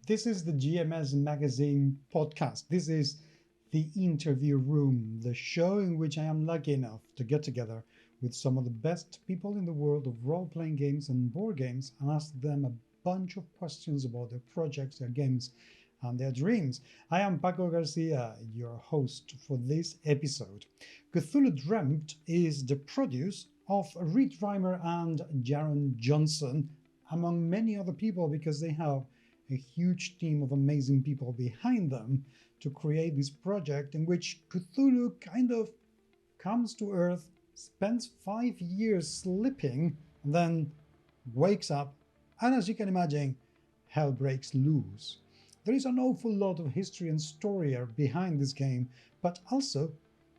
This is the GMS Magazine podcast. This is the interview room, the show in which I am lucky enough to get together with some of the best people in the world of role playing games and board games and ask them a bunch of questions about their projects, their games, and their dreams. I am Paco Garcia, your host for this episode. Cthulhu Dreamt is the produce of Reimer and Jaron Johnson, among many other people, because they have a huge team of amazing people behind them to create this project in which Cthulhu kind of comes to Earth, spends 5 years sleeping, and then wakes up, and as you can imagine, hell breaks loose. There is an awful lot of history and story behind this game, but also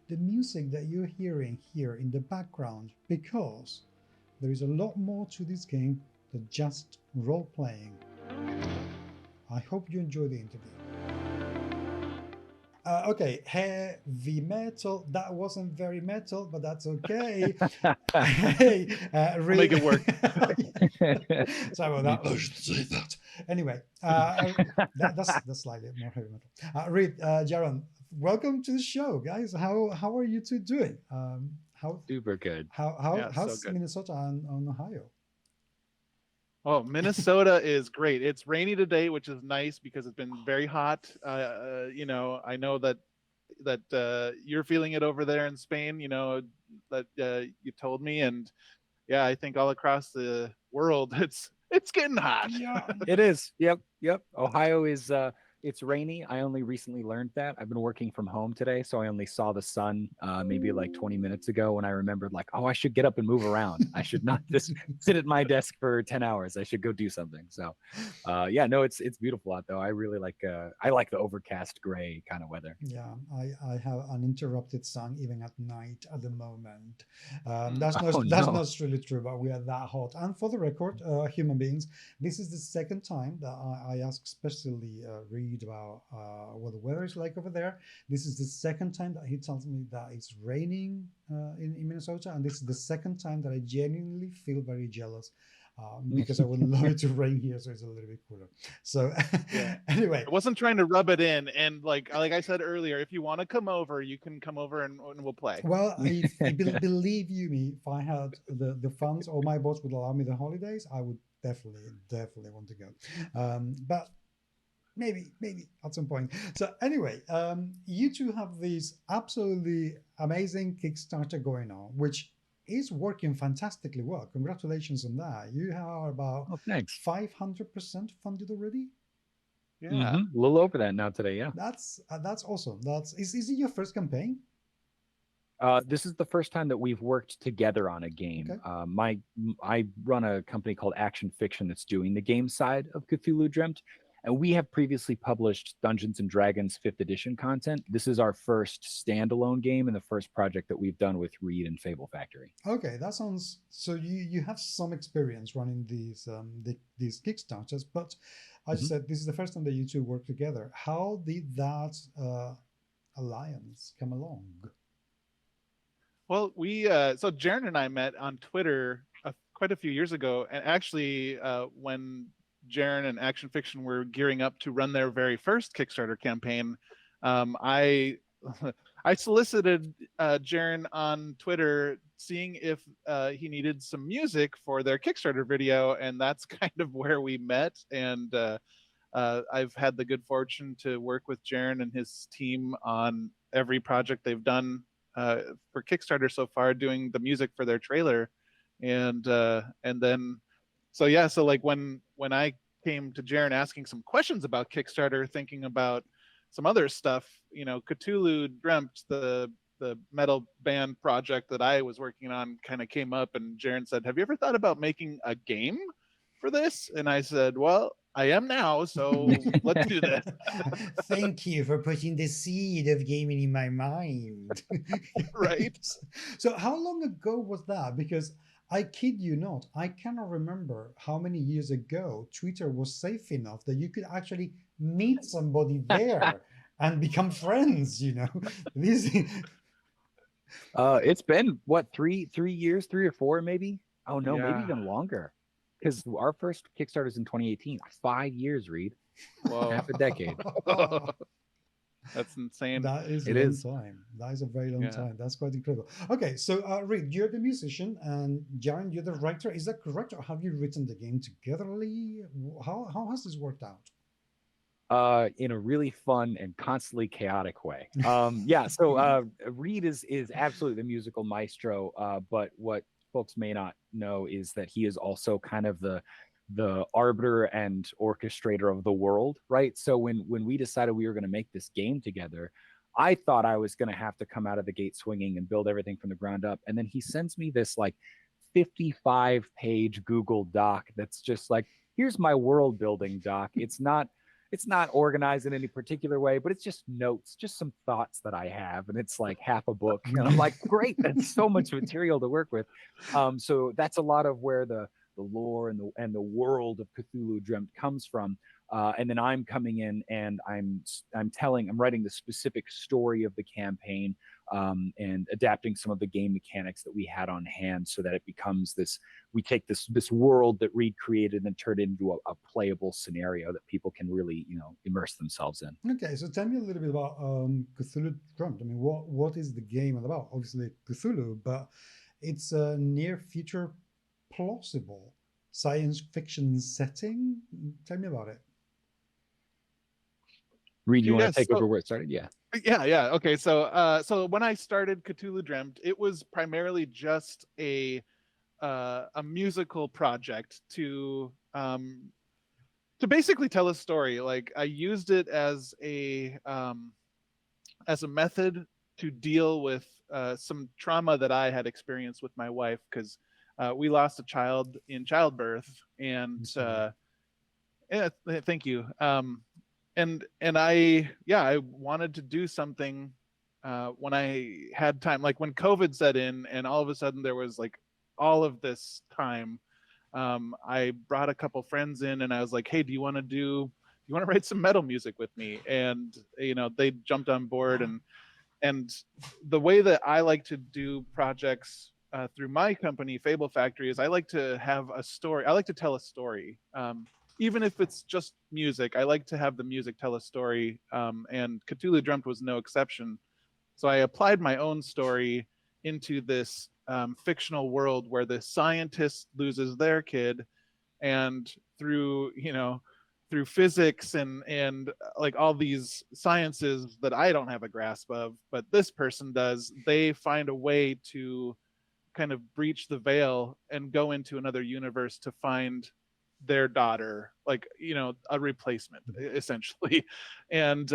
the music that you're hearing here in the background, because there is a lot more to this game than just role playing. I hope you enjoy the interview. Okay, heavy metal. That wasn't very metal, but that's okay. Hey, make it work. Sorry about that. I should say that. Anyway, that's slightly more heavy metal. Reed, Jaron, welcome to the show, guys. How are you two doing? Super good. How's good. Minnesota and Ohio? Oh, Minnesota is great. It's rainy today, which is nice because it's been very hot. I know that you're feeling it over there in Spain. That you told me, and yeah, I think all across the world, it's getting hot. Yeah, it is. Yep. Ohio is. It's rainy. I only recently learned that. I've been working from home today, so I only saw the sun maybe like 20 minutes ago when I remembered I should get up and move around. I should not just sit at my desk for 10 hours. I should go do something. So it's beautiful out though. I really like the overcast gray kind of weather. Yeah, I have uninterrupted sun even at night at the moment. That's not really true, but we are that hot. And for the record, human beings, this is the second time that I ask especially Reed about what the weather is like over there. This is the second time that he tells me that it's raining in Minnesota, and this is the second time that I genuinely feel very jealous because I would love it to rain here, so it's a little bit cooler. So anyway, I wasn't trying to rub it in, and like I said earlier, if you want to come over, you can come over and we'll play. Well, believe you me, if I had the funds or my boss would allow me the holidays, I would definitely want to go. But maybe at some point. So anyway, you two have this absolutely amazing Kickstarter going on, which is working fantastically well. Congratulations on that. You are about 500% funded already. Yeah, a little over that now today. Yeah, that's awesome. Is it your first campaign? This is the first time that we've worked together on a game. Okay. I run a company called Action Fiction that's doing the game side of Cthulhu Dreamt. And we have previously published Dungeons and Dragons 5th edition content. This is our first standalone game and the first project that we've done with Reed and Fable Factory. Okay, that sounds so. You have some experience running these Kickstarters, but I said this is the first time that you two work together. How did that alliance come along? Well, so Jaron and I met on Twitter quite a few years ago, and actually when Jaron and Action Fiction were gearing up to run their very first Kickstarter campaign, I solicited Jaron on Twitter, seeing if he needed some music for their Kickstarter video, and that's kind of where we met. And I've had the good fortune to work with Jaron and his team on every project they've done for Kickstarter so far, doing the music for their trailer, and then. So like when I came to Jaron asking some questions about Kickstarter, thinking about some other stuff, Cthulhu Dreamt, the metal band project that I was working on, kind of came up, and Jaron said, "Have you ever thought about making a game for this?" And I said, "Well, I am now, so let's do this." Thank you for putting the seed of gaming in my mind. Right. So how long ago was that? Because I kid you not, I cannot remember how many years ago Twitter was safe enough that you could actually meet somebody there and become friends, This it's been what, 3 years, 3 or 4 maybe? Oh no, maybe even longer. Because our first Kickstarter is in 2018. 5 years, Reed. Whoa. Half a decade. That's insane. That is a It long is. time. That is a very long Yeah. time. That's quite incredible. Okay, so Reed, you're the musician, and Jaron, you're the writer. Is that correct, or have you written the game togetherly? How has this worked out? In a really fun and constantly chaotic way. Yeah, so Reed is absolutely the musical maestro, but what folks may not know is that he is also kind of the arbiter and orchestrator of the world, right? So when we decided we were going to make this game together, I thought I was going to have to come out of the gate swinging and build everything from the ground up, and then he sends me this like 55-page Google Doc that's just like, here's my world building doc. It's not organized in any particular way, but it's just notes, just some thoughts that I have, and it's like half a book. And I'm like, great, that's so much material to work with. So that's a lot of where the lore and the world of Cthulhu Dreamt comes from. And then I'm coming in and I'm writing the specific story of the campaign, and adapting some of the game mechanics that we had on hand so that it becomes this. We take this world that Reed created and turn it into a playable scenario that people can really immerse themselves in. Okay, so tell me a little bit about Cthulhu Dreamt. I mean, what is the game all about? Obviously Cthulhu, but it's a near future plausible science fiction setting. Tell me about it. Reed, you want Yes, to take over where it started? Yeah. Yeah. Okay. So when I started Cthulhu Dreamt, it was primarily just a musical project to basically tell a story. Like I used it as a method to deal with some trauma that I had experienced with my wife, because we lost a child in childbirth, and yeah, thank you. And I wanted to do something when I had time, like when COVID set in, and all of a sudden there was like all of this time. I brought a couple friends in, and I was like, "Hey, do you want to write some metal music with me?" And they jumped on board, and the way that I like to do projects through my company, Fable Factory, is I like to have a story. I like to tell a story. Even if it's just music, I like to have the music tell a story, and Cthulhu Dreamt was no exception. So I applied my own story into this fictional world where the scientist loses their kid, and through physics and like all these sciences that I don't have a grasp of, but this person does, they find a way to kind of breach the veil and go into another universe to find their daughter, like a replacement essentially. And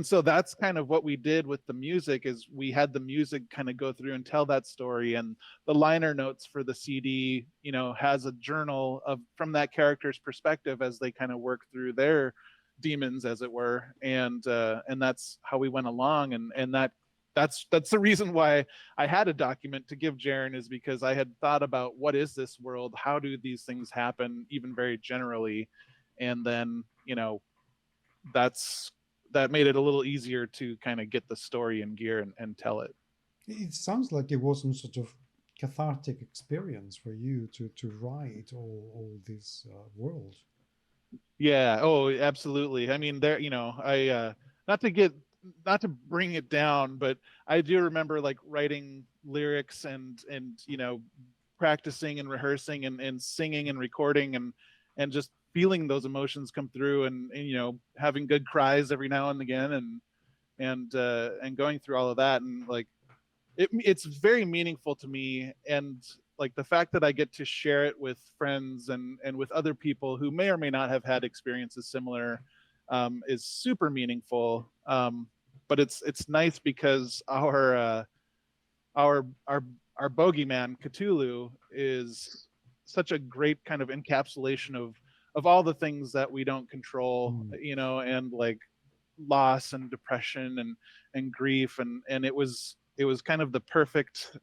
so that's kind of what we did with the music, is we had the music kind of go through and tell that story, and the liner notes for the CD has a journal from that character's perspective as they kind of work through their demons, as it were. And that's how we went along. And that's the reason why I had a document to give Jaron, is because I had thought about, what is this world? How do these things happen, even very generally? And then, that made it a little easier to kind of get the story in gear and tell it. It sounds like it was some sort of cathartic experience for you to write all this world. Yeah. Oh, absolutely. I mean, I not to bring it down, but I do remember like writing lyrics and practicing and rehearsing and singing and recording and just feeling those emotions come through, and having good cries every now and again, and going through all of that. And like it's very meaningful to me, and like the fact that I get to share it with friends and with other people who may or may not have had experiences similar, is super meaningful. But it's nice because our bogeyman Cthulhu is such a great kind of encapsulation of all the things that we don't control, and like loss and depression and grief, and it was kind of the perfect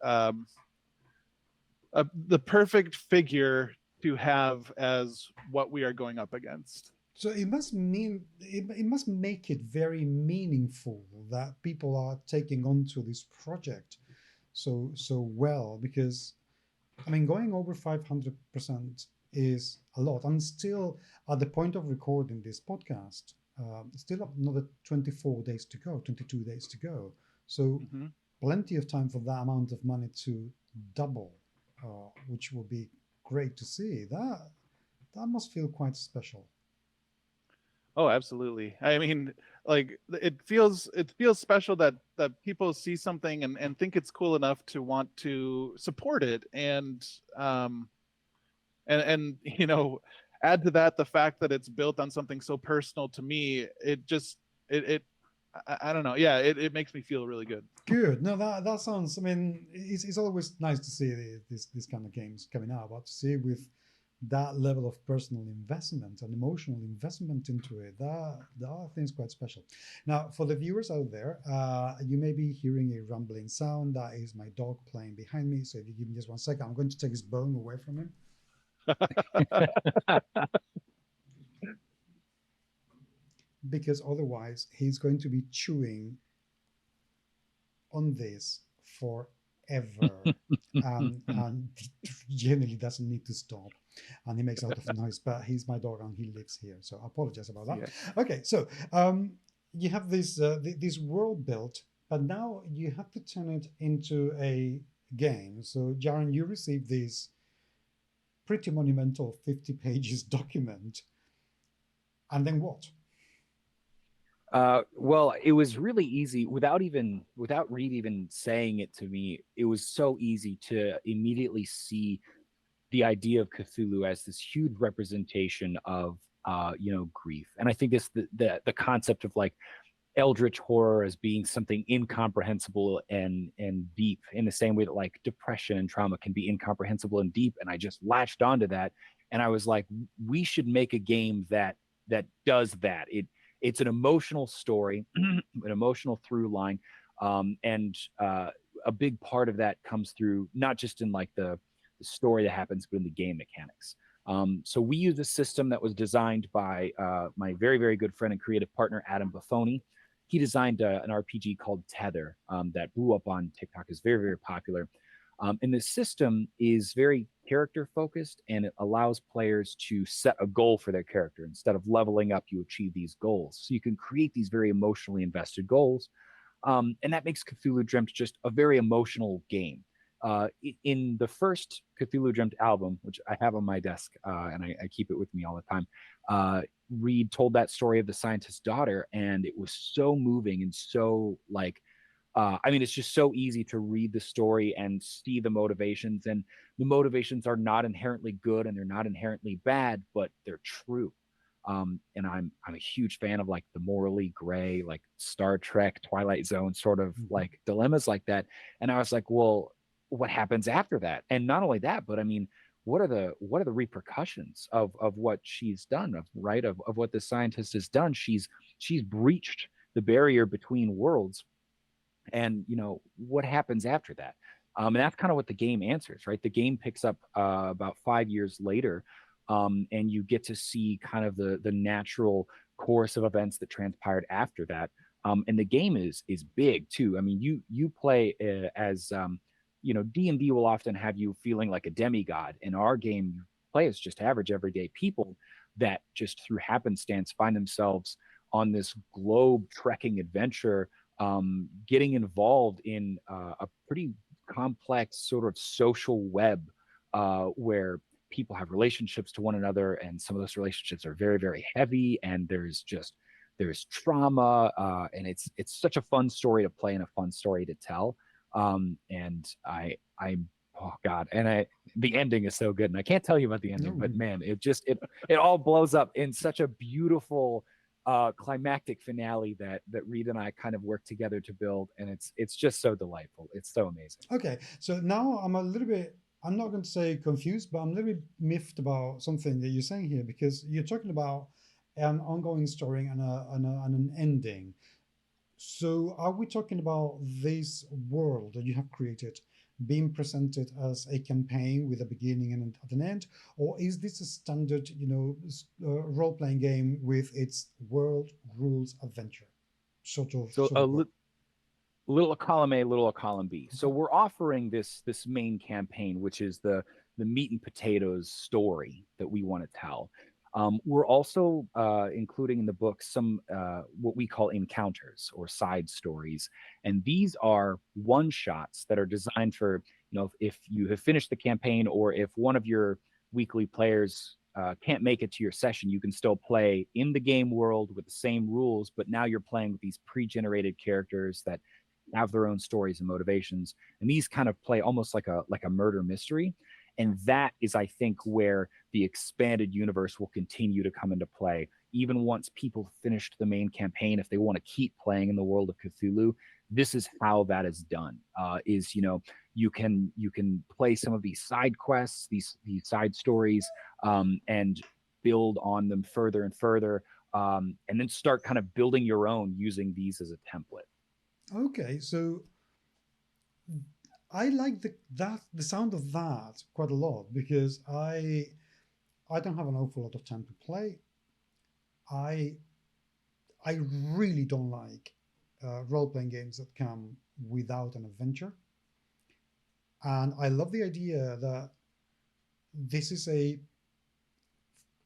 figure to have as what we are going up against. So it must make it very meaningful that people are taking onto this project so well, because I mean, going over 500% is a lot. And still, at the point of recording this podcast, still another 24 days to go, 22 days to go. So Hmm. plenty of time for that amount of money to double, which will be great to see. That must feel quite special. Oh, absolutely. I mean, like it feels special that people see something and think it's cool enough to want to support it, and add to that the fact that it's built on something so personal to me. It just it I don't know. Yeah, it makes me feel really good. Good. No, that sounds. I mean, it's always nice to see this kind of games coming out, but to see with that level of personal investment and emotional investment into it, that I think is quite special. Now, for the viewers out there, you may be hearing a rumbling sound. That is my dog playing behind me. So if you give me just 1 second, I'm going to take his bone away from him, because otherwise he's going to be chewing on this forever. And generally doesn't need to stop, and he makes a lot of noise, but he's my dog and he lives here, so I apologize about that. Yeah. Okay, so you have this world built, but now you have to turn it into a game. So Jaron, you received this pretty monumental 50 pages document, and then what? Well, it was really easy without Reed even saying it to me. It was so easy to immediately see the idea of Cthulhu as this huge representation of grief. And I think this the concept of like eldritch horror as being something incomprehensible and deep, in the same way that like depression and trauma can be incomprehensible and deep. And I just latched onto that, and I was like, we should make a game that does that. It's an emotional story, an emotional through line, and a big part of that comes through not just in like the story that happens, but in the game mechanics. So we use a system that was designed by my very, very good friend and creative partner, Adam Buffoni. He designed an RPG called Tether that blew up on TikTok, is very, very popular. And the system is very character focused, and it allows players to set a goal for their character. Instead of leveling up, you achieve these goals. So you can create these very emotionally invested goals. And that makes Cthulhu Dreamt just a very emotional game. In the first Cthulhu Dreamt album, which I have on my desk, and I keep it with me all the time, Reed told that story of the scientist's daughter, and it was so moving and so like, I mean, it's just so easy to read the story and see the motivations, and the motivations are not inherently good and they're not inherently bad, but they're true. And I'm a huge fan of like the morally gray, like Star Trek, Twilight Zone sort of like dilemmas like that. And I was like, well, what happens after that? And not only that, but I mean, what are the repercussions of what she's done, of what the scientist has done? She's breached the barrier between worlds, and what happens after that. And that's kind of what the game answers, right? The game picks up about 5 years later, and you get to see kind of the natural course of events that transpired after that. And the game is big too. I mean, you play as D&D will often have you feeling like a demigod. In our game, you play as just average everyday people that just through happenstance find themselves on this globe trekking adventure, getting involved in a pretty complex sort of social web where people have relationships to one another, and some of those relationships are very, very heavy, and there's trauma, and it's such a fun story to play and a fun story to tell. And I'm oh god, and the ending is so good, and I can't tell you about the ending, but man, it all blows up in such a beautiful climactic finale that Reed and I kind of worked together to build, and it's just so delightful. It's so amazing. Okay, so now I'm not going to say confused, but I'm a little bit miffed about something that you're saying here, because you're talking about an ongoing story and an ending. So are we talking about this world that you have created being presented as a campaign with a beginning and an end, or is this a standard, role-playing game with its world rules adventure sort of? So little column A, little column B. So we're offering this main campaign, which is the meat and potatoes story that we want to tell. We're also including in the book some what we call encounters or side stories, and these are one shots that are designed for, if you have finished the campaign, or if one of your weekly players can't make it to your session, you can still play in the game world with the same rules, but now you're playing with these pre-generated characters that have their own stories and motivations, and these kind of play almost like a murder mystery. And that is, I think, where the expanded universe will continue to come into play. Even once people finished the main campaign, if they want to keep playing in the world of Cthulhu, this is how that is done. You can play some of these side quests, these side stories, and build on them further and further, and then start kind of building your own using these as a template. Okay, so I like the sound of that quite a lot, because I don't have an awful lot of time to play. I really don't like role-playing games that come without an adventure, and I love the idea that this is a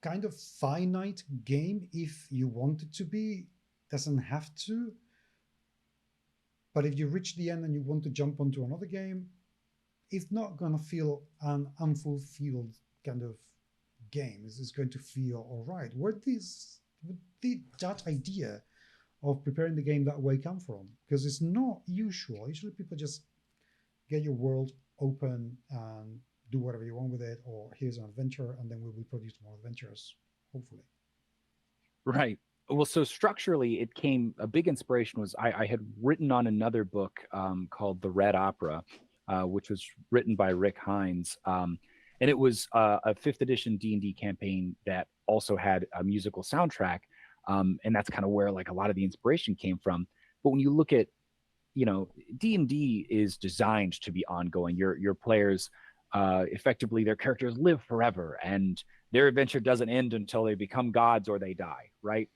kind of finite game. If you want it to be, doesn't have to. But if you reach the end and you want to jump onto another game, it's not going to feel an unfulfilled kind of game. It's going to feel all right. Where did that idea of preparing the game that way come from? Because it's not usual. Usually people just get your world open and do whatever you want with it, or here's an adventure, and then we will produce more adventures, hopefully. Right. Well, so structurally, a big inspiration was I had written on another book called The Red Opera, which was written by Rick Hines. And it was a 5th edition D&D campaign that also had a musical soundtrack. And that's kind of where like a lot of the inspiration came from. But when you look at, D&D is designed to be ongoing. Your players, effectively, their characters live forever, and their adventure doesn't end until they become gods or they die, right?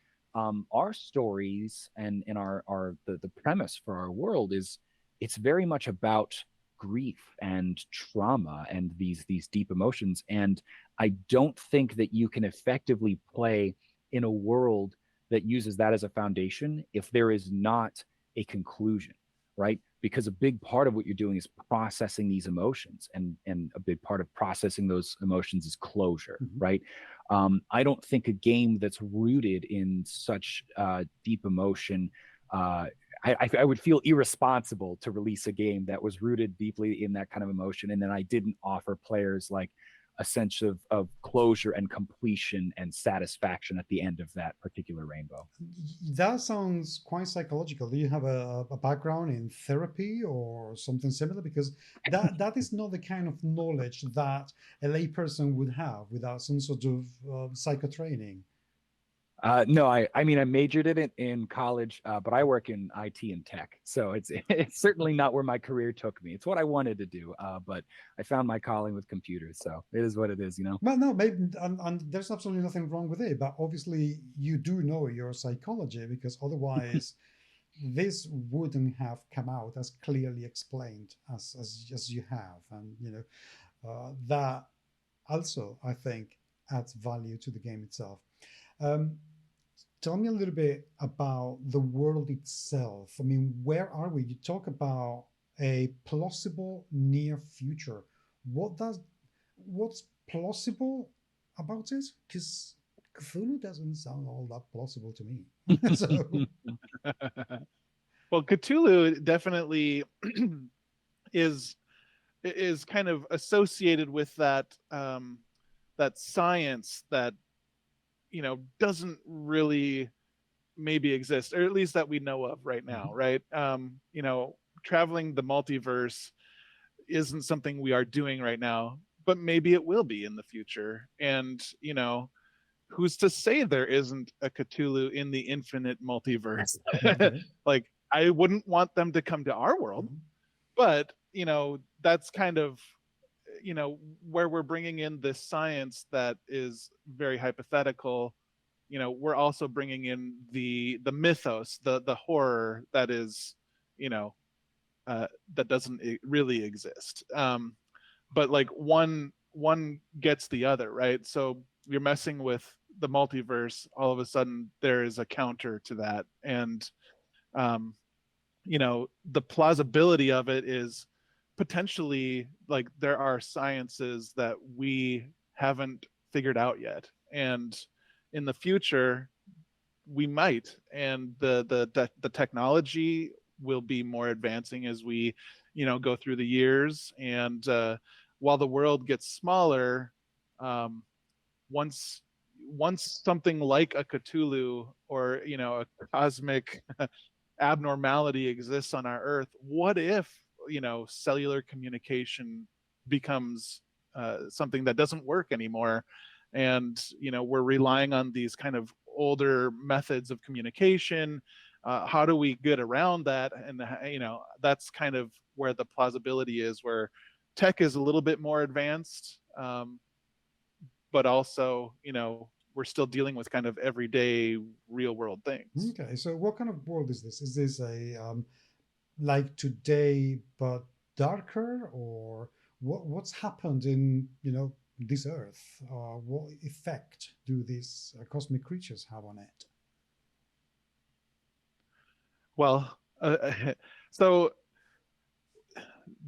Our stories and the premise for our world is, it's very much about grief and trauma and these deep emotions. And I don't think that you can effectively play in a world that uses that as a foundation if there is not a conclusion, right? Because a big part of what you're doing is processing these emotions, and a big part of processing those emotions is closure, right? I don't think a game that's rooted in such deep emotion, I would feel irresponsible to release a game that was rooted deeply in that kind of emotion, and then I didn't offer players like a sense of closure and completion and satisfaction at the end of that particular rainbow. That sounds quite psychological. Do you have a background in therapy or something similar? Because that is not the kind of knowledge that a layperson would have without some sort of psycho training. No, I mean, I majored in it in college, but I work in IT and tech, so it's certainly not where my career took me. It's what I wanted to do, but I found my calling with computers, so it is what it is, Well, no, maybe, and there's absolutely nothing wrong with it, but obviously you do know your psychology, because otherwise this wouldn't have come out as clearly explained as you have, and that also, I think, adds value to the game itself. Tell me a little bit about the world itself. I mean, where are we? You talk about a plausible near future. What's plausible about it? Because Cthulhu doesn't sound all that plausible to me. Well, Cthulhu definitely is kind of associated with that science that doesn't really maybe exist, or at least that we know of right now, right? Traveling the multiverse isn't something we are doing right now, but maybe it will be in the future. And who's to say there isn't a Cthulhu in the infinite multiverse? Like, I wouldn't want them to come to our world, but that's kind of where we're bringing in this science that is very hypothetical. We're also bringing in the mythos, the horror that is that doesn't really exist. But like one one gets the other, right? So you're messing with the multiverse, all of a sudden there is a counter to that. And um, the plausibility of it is potentially like there are sciences that we haven't figured out yet. And in the future, we might, and the technology will be more advancing as we go through the years. And while the world gets smaller, um, once once something like a Cthulhu or a cosmic abnormality exists on our Earth, what if cellular communication becomes something that doesn't work anymore, and we're relying on these kind of older methods of communication? How do we get around that? And that's kind of where the plausibility is, where tech is a little bit more advanced, but also we're still dealing with kind of everyday real world things. Okay, so what kind of world is this? Is this a like today but darker, or what's happened in this Earth? What effect do these cosmic creatures have on it? Well, so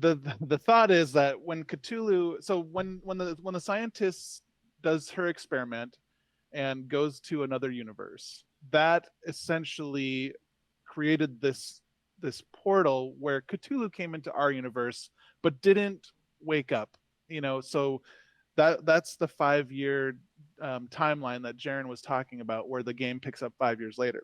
the thought is that when Cthulhu, so when the scientist does her experiment and goes to another universe, that essentially created this portal where Cthulhu came into our universe but didn't wake up. So that's the 5-year timeline that Jaron was talking about, where the game picks up 5 years later.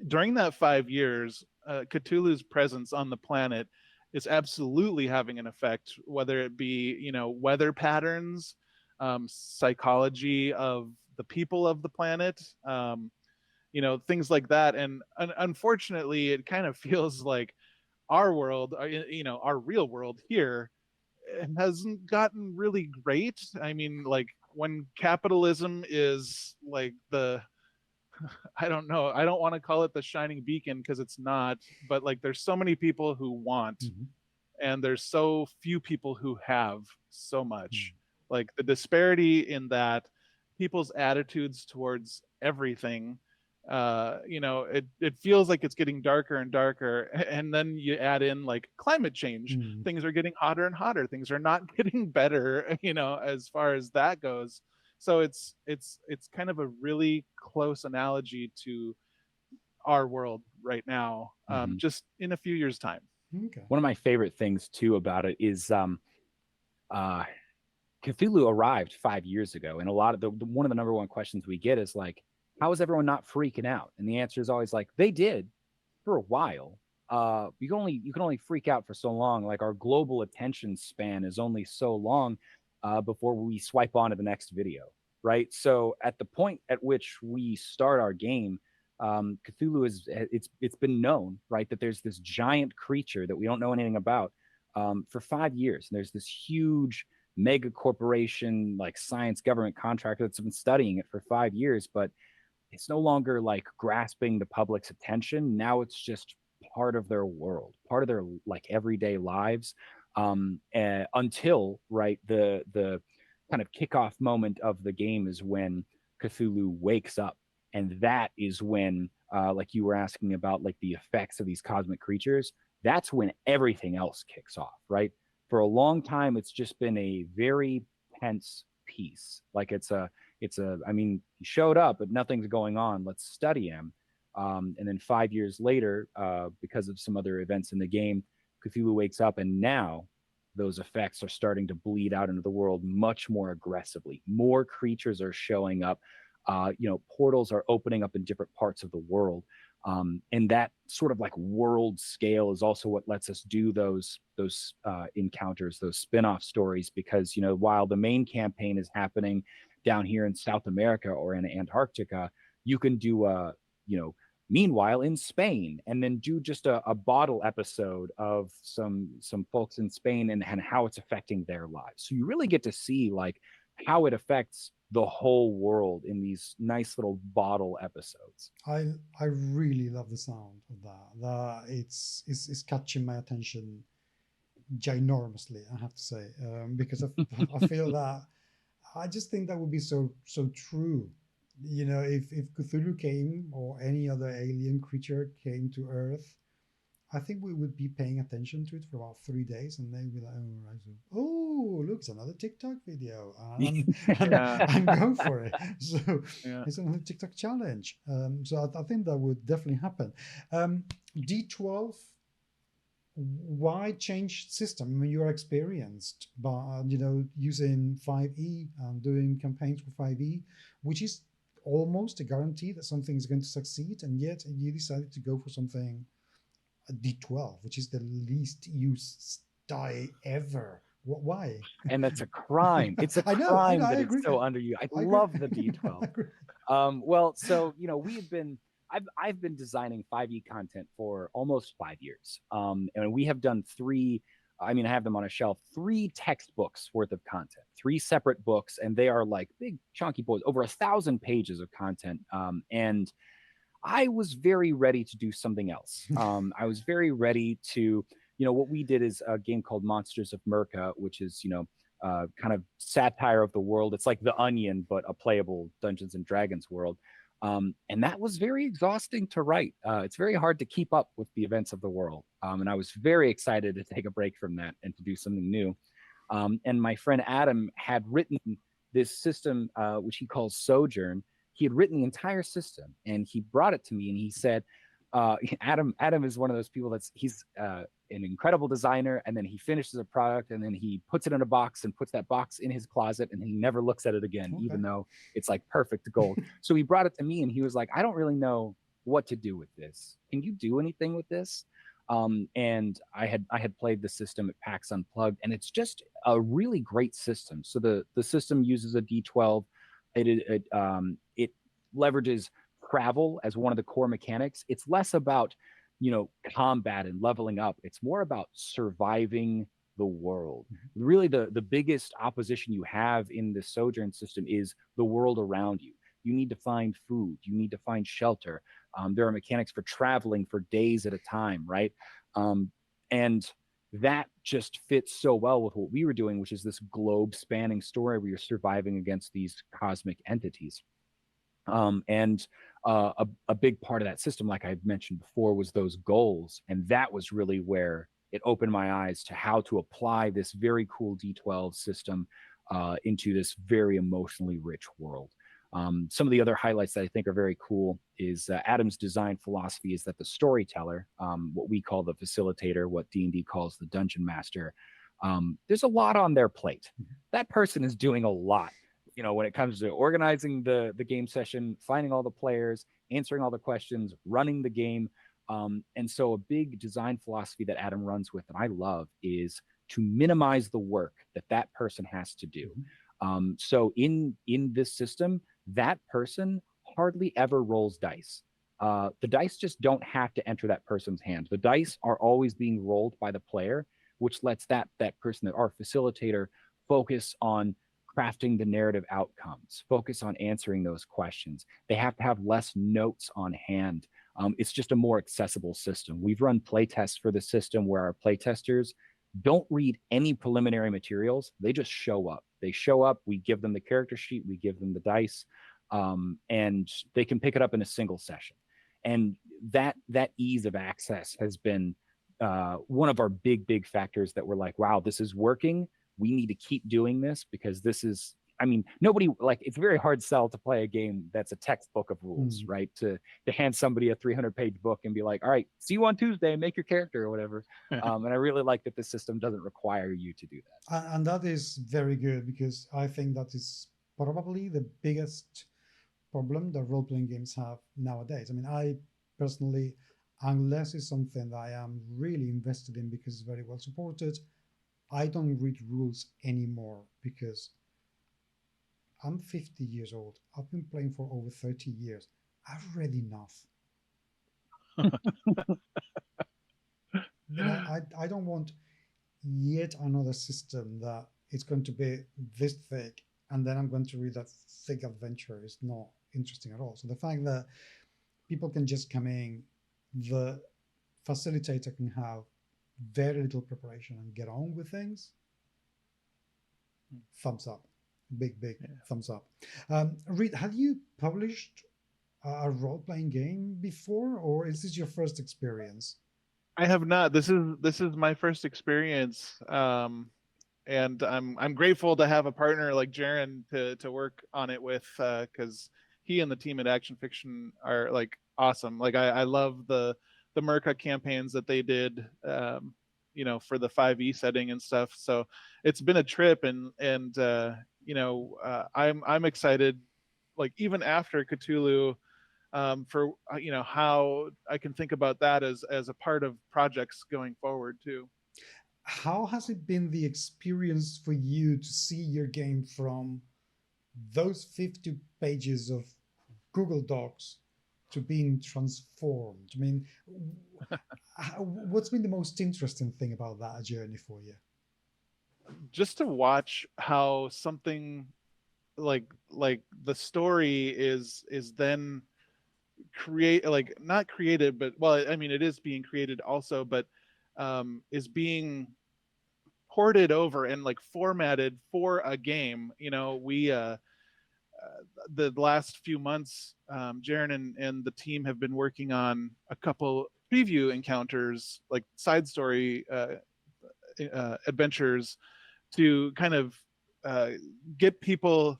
During that 5 years, Cthulhu's presence on the planet is absolutely having an effect, whether it be weather patterns, psychology of the people of the planet, things like that. And unfortunately, it kind of feels like our world, our real world here, hasn't gotten really great. I mean, like, when capitalism is like I don't know, I don't want to call it the shining beacon, because it's not, but like there's so many people who want, Mm-hmm. and there's so few people who have so much. Like the disparity in that, people's attitudes towards everything, it feels like it's getting darker and darker. And then you add in like climate change, Mm. things are getting hotter and hotter, things are not getting better, as far as that goes. So it's kind of a really close analogy to our world right now, just in a few years time. Okay. One of my favorite things too about it is Cthulhu arrived 5 years ago, and a lot of one of the number one questions we get is like, how is everyone not freaking out? And the answer is always like, they did for a while. You can only freak out for so long. Like, our global attention span is only so long before we swipe on to the next video, right? So at the point at which we start our game, Cthulhu it's been known, right, that there's this giant creature that we don't know anything about for 5 years. And there's this huge mega corporation, like science government contractor, that's been studying it for 5 years, but it's no longer like grasping the public's attention. Now it's just part of their world, part of their like everyday lives, until right the kind of kickoff moment of the game is when Cthulhu wakes up. And that is when, like you were asking about, like the effects of these cosmic creatures, that's when everything else kicks off, right? For a long time, it's just been a very tense piece. Like I mean, he showed up, but nothing's going on. Let's study him. And then 5 years later, because of some other events in the game, Cthulhu wakes up, and now those effects are starting to bleed out into the world much more aggressively. More creatures are showing up. Portals are opening up in different parts of the world. And that sort of like world scale is also what lets us do those encounters, those spin-off stories, because while the main campaign is happening down here in South America or in Antarctica, you can do meanwhile in Spain, and then do just a bottle episode of some folks in Spain and how it's affecting their lives. So you really get to see like how it affects the whole world in these nice little bottle episodes. I really love the sound of that. It's catching my attention ginormously, I have to say, because I feel that I just think that would be so true. You know, if Cthulhu came or any other alien creature came to Earth, I think we would be paying attention to it for about 3 days, and then be like, oh, right, so, oh, look, it's another TikTok video, Yeah, and go for it. So yeah. it's another TikTok challenge. So I think that would definitely happen. D12, why change system? I mean, you're experienced, but using 5e and doing campaigns for 5e, which is almost a guarantee that something is going to succeed, and yet you decided to go for something a D12, which is the least used die ever. Why? And that's a crime. It's a I know, crime I that it's agree. so underused. I I agree. love the I D12. agree. Well, so I've been designing 5e content for almost 5 years. And we have done three. I mean, I have them on a shelf. 3 textbooks worth of content, 3 separate books, and they are like big chunky boys, over 1,000 pages of content. And I was very ready to do something else. I was very ready to, what we did is a game called Monsters of Merca, which is, kind of satire of the world. It's like The Onion, but a playable Dungeons and Dragons world. And that was very exhausting to write. It's very hard to keep up with the events of the world. And I was very excited to take a break from that and to do something new. And my friend Adam had written this system, which he calls Sojourn. He had written the entire system, and he brought it to me, and he said, Adam is one of those people he's an incredible designer, and then he finishes a product, and then he puts it in a box and puts that box in his closet, and he never looks at it again, Okay. even though it's like perfect gold. So he brought it to me, and he was like, I don't really know what to do with this. Can you do anything with this? And I had played the system at PAX Unplugged, and it's just a really great system. So the system uses a D12. It leverages travel as one of the core mechanics. It's less about combat and leveling up. It's more about surviving the world. Really, the biggest opposition you have in the Sojourn system is the world around you. You need to find food. You need to find shelter. There are mechanics for traveling for days at a time, right? And that just fits so well with what we were doing, which is this globe-spanning story where you're surviving against these cosmic entities. And a big part of that system, like I mentioned before, was those goals. And that was really where it opened my eyes to how to apply this very cool D12 system into this very emotionally rich world. Some of the other highlights that I think are very cool is Adam's design philosophy is that the storyteller, what we call the facilitator, what D&D calls the dungeon master, there's a lot on their plate. That person is doing a lot. When it comes to organizing the game session, finding all the players, answering all the questions, running the game. And so a big design philosophy that Adam runs with, and I love, is to minimize the work that person has to do. So in this system, that person hardly ever rolls dice. The dice just don't have to enter that person's hand. The dice are always being rolled by the player, which lets that person, our facilitator, focus on crafting the narrative outcomes, focus on answering those questions. They have to have less notes on hand. It's just a more accessible system. We've run play tests for the system where our play testers don't read any preliminary materials. They just show up. They show up, we give them the character sheet, we give them the dice, and they can pick it up in a single session. And that ease of access has been one of our big factors that we're like, wow, this is working. We need to keep doing this because this is, nobody, it's a very hard sell to play a game that's a textbook of rules, right? To hand somebody a 300-page book and be like, all right, see you on Tuesday, make your character or whatever. And I really like that the system doesn't require you to do that. And that is very good, because I think that is probably the biggest problem that role-playing games have nowadays. I personally, unless it's something that I am really invested in because it's very well supported, I don't read rules anymore, because I'm 50 years old. I've been playing for over 30 years. I've read enough. I don't want yet another system that it's going to be this thick, and then I'm going to read that thick adventure is not interesting at all. So the fact that people can just come in, the facilitator can have very little preparation and get on with things, thumbs up. Big thumbs up. Reed, have you published a role-playing game before, or is this your first experience? I have not. This is my first experience, and I'm grateful to have a partner like Jaron to work on it with, because he and the team at Action Fiction are like awesome. Like I love the Merca campaigns that they did, for the 5e setting and stuff. So it's been a trip, and I'm excited, like even after Cthulhu, for how I can think about that as a part of projects going forward too. How has it been the experience for you to see your game from those 50 pages of Google Docs to being transformed? I mean, what's been the most interesting thing about that journey for you? Just to watch how something like the story is then not created, but well, I mean, it is being created also, but is being ported over and like formatted for a game. We the last few months, Jaron and the team have been working on a couple preview encounters, like side story adventures, to kind of get people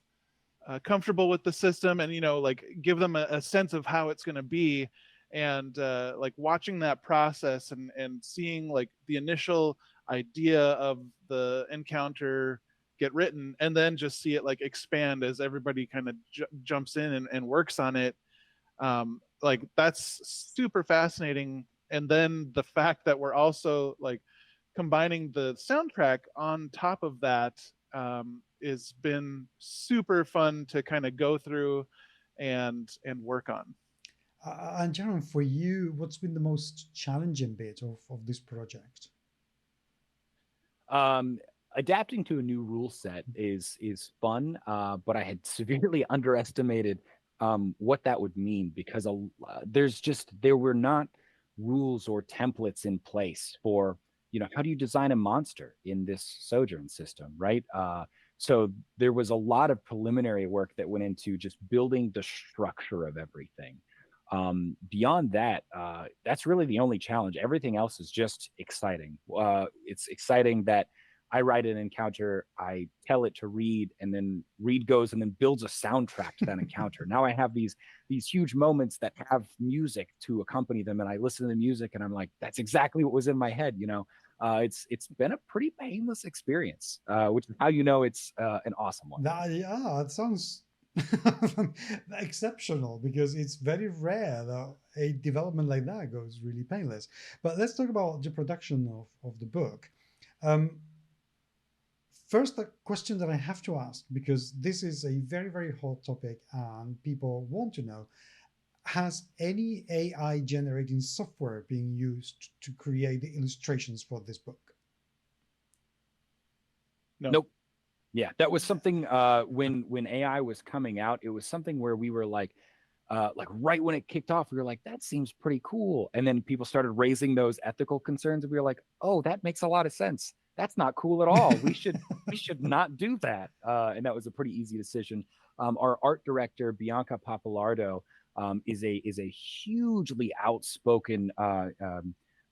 comfortable with the system, and like give them a sense of how it's going to be. And like watching that process and seeing like the initial idea of the encounter get written, and then just see it like expand as everybody kind of jumps in and works on it. Like that's super fascinating. And then the fact that we're also like combining the soundtrack on top of that, has been super fun to kind of go through and work on. And Jaron, for you, what's been the most challenging bit of this project? Adapting to a new rule set is fun, but I had severely underestimated what that would mean, because there were not rules or templates in place for how do you design a monster in this Sojourn system, right? So there was a lot of preliminary work that went into just building the structure of everything. Beyond that, that's really the only challenge. Everything else is just exciting. It's exciting that I write an encounter, I tell it to Reed, and then Reed goes and then builds a soundtrack to that encounter. Now I have these huge moments that have music to accompany them, and I listen to the music and I'm like, that's exactly what was in my head. It's been a pretty painless experience, which is how it's an awesome one. It sounds exceptional, because it's very rare that a development like that goes really painless. But let's talk about the production of the book. First, a question that I have to ask, because this is a very, very hot topic and people want to know: has any AI generating software being used to create the illustrations for this book? No. Nope. Yeah, that was something when AI was coming out, it was something where we were like right when it kicked off, we were like, that seems pretty cool. And then people started raising those ethical concerns, and we were like, oh, that makes a lot of sense. That's not cool at all. We should not do that. And that was a pretty easy decision. Our art director, Bianca Papalardo, is a hugely outspoken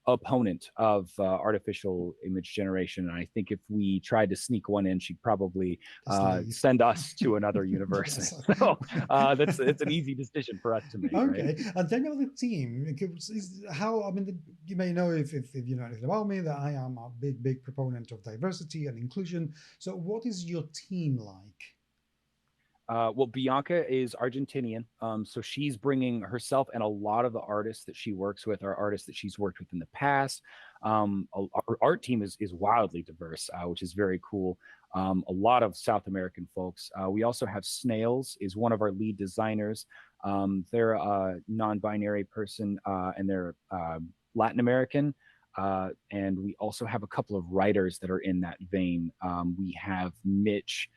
opponent of artificial image generation. And I think if we tried to sneak one in, she'd probably send us to another universe. Yes. So it's an easy decision for us to make. Okay. Right? And then about the team, you may know, if you know anything about me, that I am a big proponent of diversity and inclusion. So what is your team like? Well, Bianca is Argentinian, so she's bringing herself, and a lot of the artists that she works with are artists that she's worked with in the past. Our art team is wildly diverse, which is very cool. A lot of South American folks. We also have Snails, is one of our lead designers. They're a non-binary person, and they're Latin American. And we also have a couple of writers that are in that vein. We have Mitch.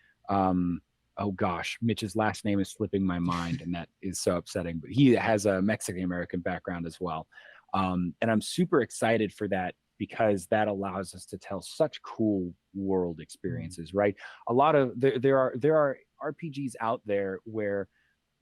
Oh gosh, Mitch's last name is slipping my mind, and that is so upsetting. But he has a Mexican American background as well, and I'm super excited for that, because that allows us to tell such cool world experiences, right? A lot of there are RPGs out there where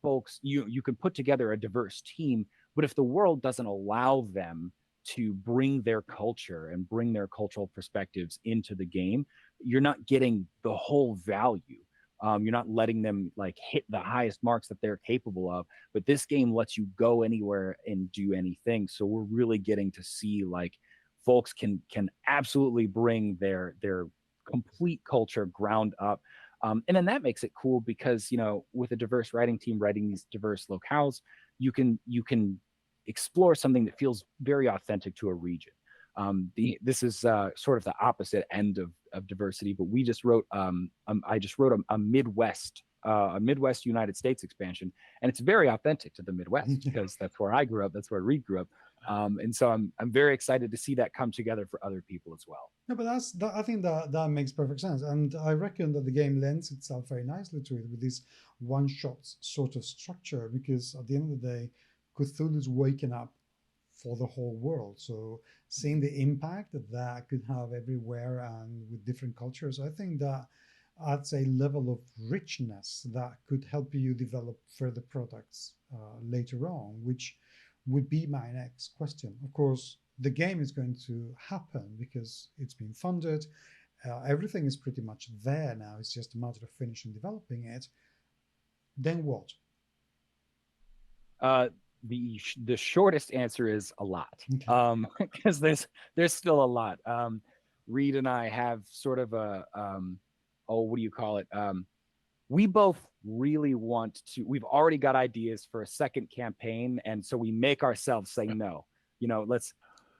folks, you can put together a diverse team, but if the world doesn't allow them to bring their culture and bring their cultural perspectives into the game, you're not getting the whole value. You're not letting them like hit the highest marks that they're capable of. But this game lets you go anywhere and do anything. So we're really getting to see like folks can absolutely bring their complete culture ground up. And then that makes it cool because, you know, with a diverse writing team writing these diverse locales, you can explore something that feels very authentic to a region. This is sort of the opposite end of diversity, but we just wrote I just wrote a Midwest United States expansion, and it's very authentic to the Midwest because that's where I grew up, that's where Reed grew up. And so I'm very excited to see that come together for other people as well. No, but I think that makes perfect sense, and I reckon that the game lends itself very nicely to it with this one-shot sort of structure, because at the end of the day, Cthulhu's waking up for the whole world. So seeing the impact that could have everywhere and with different cultures, I think that adds a level of richness that could help you develop further products later on, which would be my next question. Of course, the game is going to happen because it's been funded. Everything is pretty much there now. It's just a matter of finishing developing it. Then what? The shortest answer is a lot, because there's still a lot. Reed and I have sort of a what do you call it? We both really want to. We've already got ideas for a second campaign, and so we make ourselves say no. You know, let's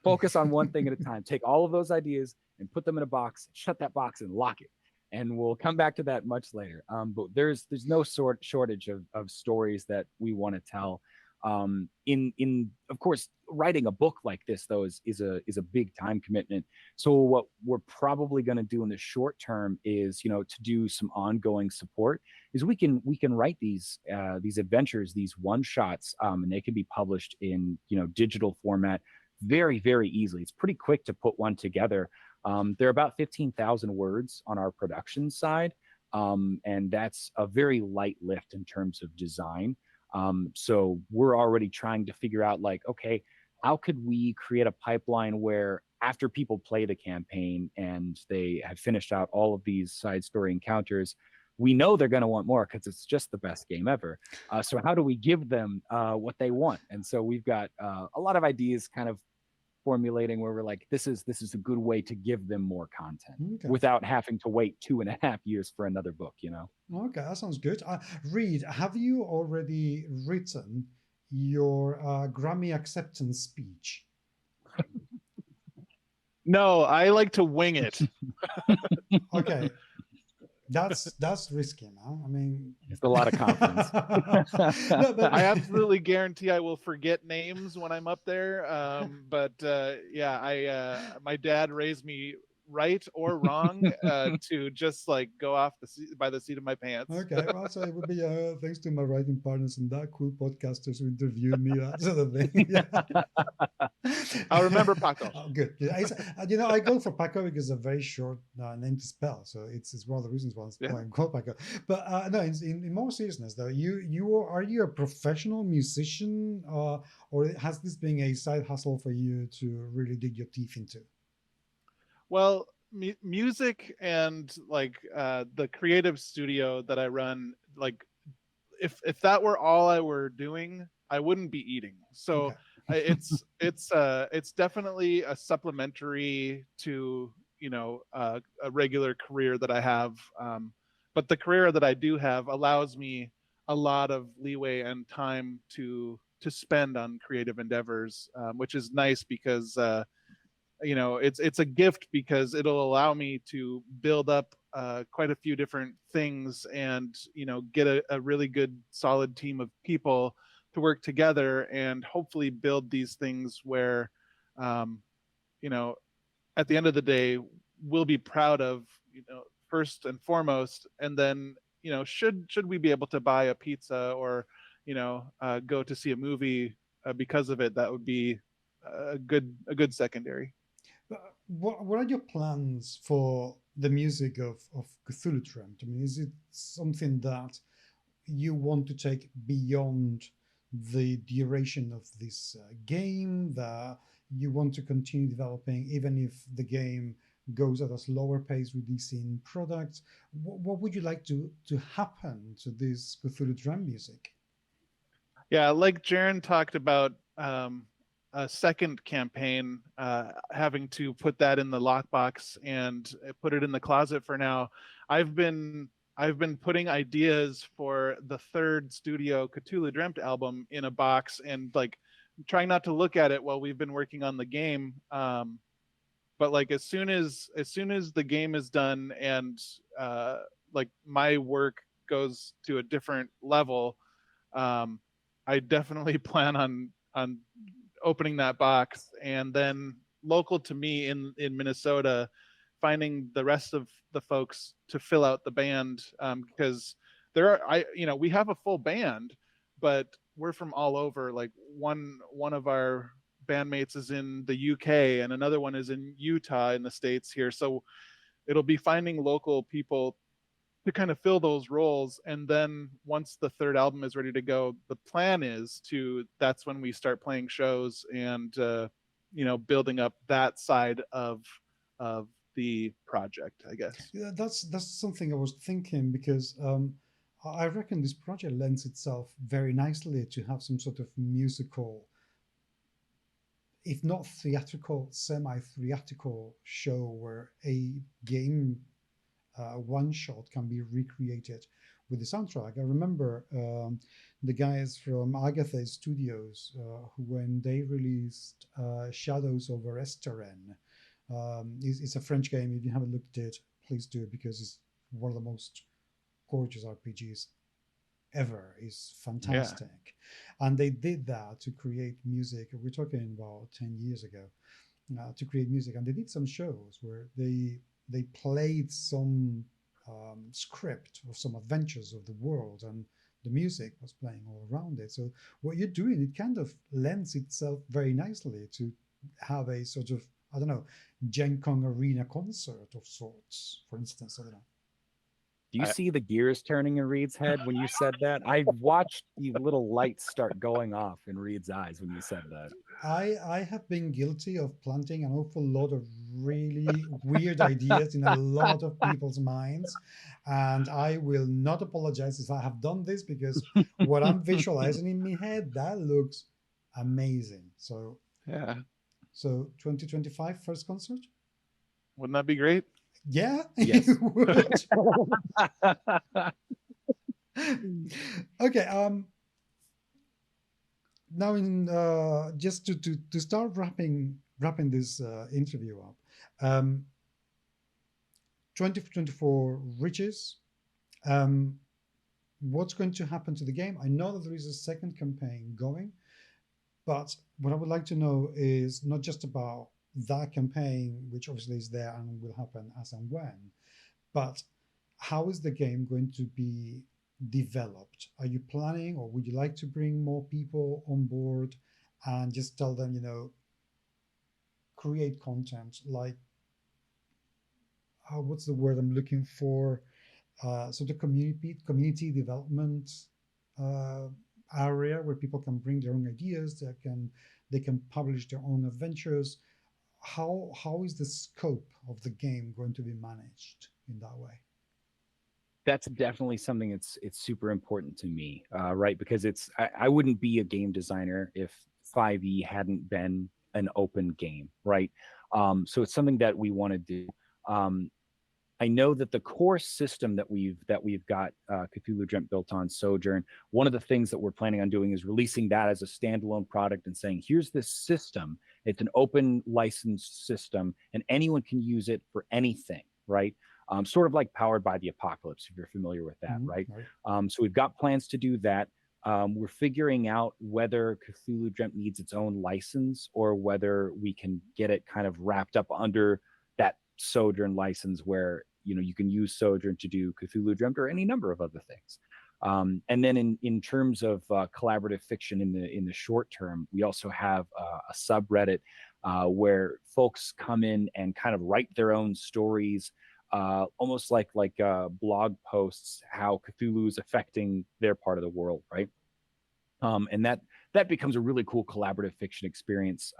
focus on one thing at a time. Take all of those ideas and put them in a box, shut that box, and lock it. And we'll come back to that much later. But there's no shortage of stories that we want to tell. In of course, writing a book like this though is a big time commitment. So what we're probably going to do in the short term is, you know, to do some ongoing support, is we can write these adventures, these one shots, and they can be published in, you know, digital format very, very easily. It's pretty quick to put one together. There are about 15,000 words on our production side, and that's a very light lift in terms of design. So we're already trying to figure out, like, okay, how could we create a pipeline where after people play the campaign and they have finished out all of these side story encounters, we know they're going to want more because it's just the best game ever. So how do we give them what they want? And so we've got a lot of ideas kind of formulating where we're like, this is a good way to give them more content without having to wait 2.5 years for another book, you know? Okay, that sounds good. Reed, have you already written your Grammy acceptance speech? No, I like to wing it. Okay. That's risky, man. I mean, it's a lot of confidence. No, but I absolutely guarantee I will forget names when I'm up there. My dad raised me right or wrong to just like go off by the seat of my pants. Okay, well, so it would be thanks to my writing partners and that cool podcasters who interviewed me, that sort of thing. Yeah. I'll remember Paco. Oh, good. Yeah, you know, I go for Paco because it's a very short name to spell, so it's one of the reasons why I'm called Paco. But no, in more seriousness though, are you a professional musician, or has this been a side hustle for you to really dig your teeth into? Well, music and like the creative studio that I run, like if that were all I were doing, I wouldn't be eating. So it's definitely a supplementary to, you know, a regular career that I have. But the career that I do have allows me a lot of leeway and time to spend on creative endeavors, which is nice because you know, it's a gift because it'll allow me to build up quite a few different things and, you know, get a really good solid team of people to work together and hopefully build these things where, you know, at the end of the day, we'll be proud of, you know, first and foremost, and then, you know, should we be able to buy a pizza or, you know, go to see a movie because of it, that would be a good secondary. what are your plans for the music of Cthulhu Dreamt? I mean, is it something that you want to take beyond the duration of this game, that you want to continue developing even if the game goes at a slower pace releasing products? What would you like to happen to this Cthulhu Dreamt music? Yeah, like Jaron talked about, a second campaign, having to put that in the lockbox and put it in the closet for now. I've been I've been putting ideas for the third studio Cthulhu Dreamt album in a box and like trying not to look at it while we've been working on the game. But like as soon as the game is done and like my work goes to a different level, um, I definitely plan on opening that box, and then local to me in Minnesota, finding the rest of the folks to fill out the band, because there are we have a full band, but we're from all over. Like one of our bandmates is in the UK and another one is in Utah in the States here. So it'll be finding local people to kind of fill those roles. And then once the third album is ready to go, the plan is that's when we start playing shows and building up that side of the project, I guess. Yeah, that's something I was thinking because I reckon this project lends itself very nicely to have some sort of musical, if not theatrical, semi-theatrical show where a game one shot can be recreated with the soundtrack. I remember the guys from Agatha Studios who, when they released Shadows over Esteren, it's a French game. If you haven't looked at it, please do, because it's one of the most gorgeous RPGs ever. It's fantastic. Yeah. And they did that to create music. We're talking about 10 years ago, to create music. And they did some shows where they played some script or some adventures of the world, and the music was playing all around it. So what you're doing, it kind of lends itself very nicely to have a sort of, I don't know, Gen Con arena concert of sorts, for instance. I don't know. Do you see the gears turning in Reed's head when you said that? I watched the little lights start going off in Reed's eyes when you said that. I have been guilty of planting an awful lot of really weird ideas in a lot of people's minds. And I will not apologize if I have done this, because what I'm visualizing in my head, that looks amazing. So, Yeah. So 2025 first concert? Wouldn't that be great? Yeah, yes. It would. Okay. Now, in just to start wrapping this interview up, 2024 reaches. What's going to happen to the game? I know that there is a second campaign going, but what I would like to know is not just about that campaign, which obviously is there and will happen as and when, but how is the game going to be developed? Are you planning, or would you like to bring more people on board and just tell them, create content like, what's the word I'm looking for? So the community development area where people can bring their own ideas, they can publish their own adventures. How is the scope of the game going to be managed in that way? That's definitely something it's super important to me, right? Because I wouldn't be a game designer if 5e hadn't been an open game, right? So it's something that we want to do. I know that the core system that we've got Cthulhu Dreamt built on Sojourn, one of the things that we're planning on doing is releasing that as a standalone product and saying, here's this system. It's an open licensed system and anyone can use it for anything, right? Sort of like Powered by the Apocalypse, if you're familiar with that, right? So we've got plans to do that. We're figuring out whether Cthulhu Dreamt needs its own license or whether we can get it kind of wrapped up under that Sojourn license where you can use Sojourn to do Cthulhu Dreamt or any number of other things. And then in terms of collaborative fiction in the short term, we also have a subreddit where folks come in and kind of write their own stories, almost like blog posts, how Cthulhu is affecting their part of the world, right? And that becomes a really cool collaborative fiction experience.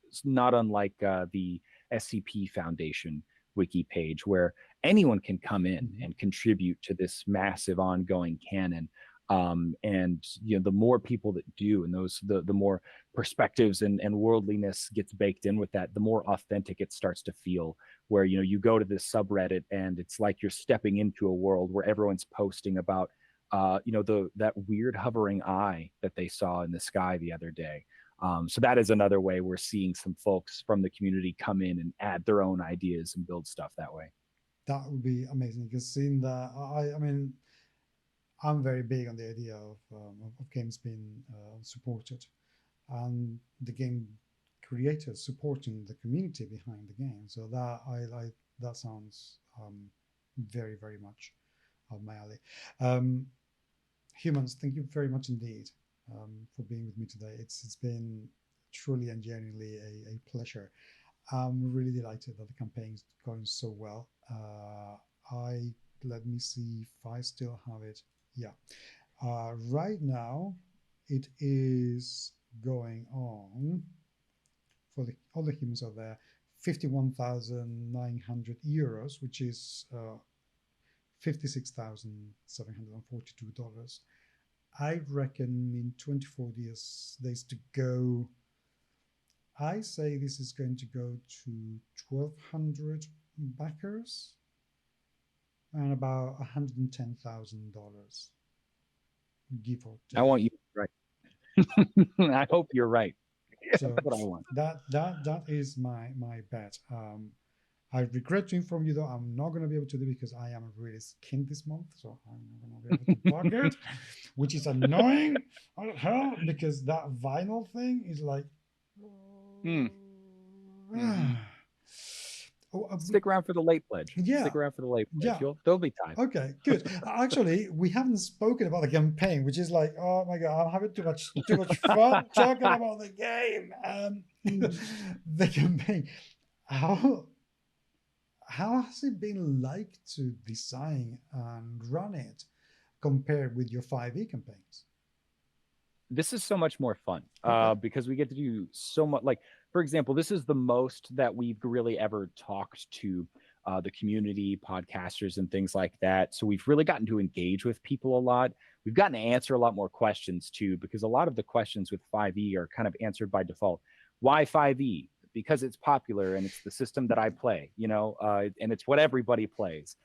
It's not unlike the SCP Foundation wiki page, where anyone can come in and contribute to this massive ongoing canon. And the more people that do, and the more perspectives and worldliness gets baked in with that, the more authentic it starts to feel. Where you go to this subreddit and it's like you're stepping into a world where everyone's posting about that weird hovering eye that they saw in the sky the other day. So that is another way we're seeing some folks from the community come in and add their own ideas and build stuff that way. That would be amazing, because seeing that, I mean, I'm very big on the idea of games being supported, and the game creators supporting the community behind the game. So that that sounds very, very much up my alley. Humans, thank you very much indeed for being with me today. It's been truly and genuinely a pleasure. I'm really delighted that the campaign's going so well. Let me see if I still have it. Yeah. Right now, it is going on for all the humans out there, 51,900 euros, which is $56,742. I reckon in 24 days to go, I say this is going to go to 1,200 backers and about $110,000, give or take. I want you right. I hope you're right. So that's what I want. That is my bet. I regret to inform you, though, I'm not going to be able to do it because I am really skinned this month, so I'm not going to be able to plug it, which is annoying as hell, because that vinyl thing is like. Stick around for the late pledge. Yeah. Stick around for the late pledge. Yeah. There'll be time. Okay, good. Actually, we haven't spoken about the campaign, which is like, oh my god, I'm having too much fun talking about the game. The campaign. How has it been like to design and run it compared with your 5e campaigns? This is so much more fun because we get to do so much. Like, for example, this is the most that we've really ever talked to the community, podcasters, and things like that. So we've really gotten to engage with people a lot. We've gotten to answer a lot more questions too, because a lot of the questions with 5e are kind of answered by default. Why 5e? Because it's popular and it's the system that I play, and it's what everybody plays.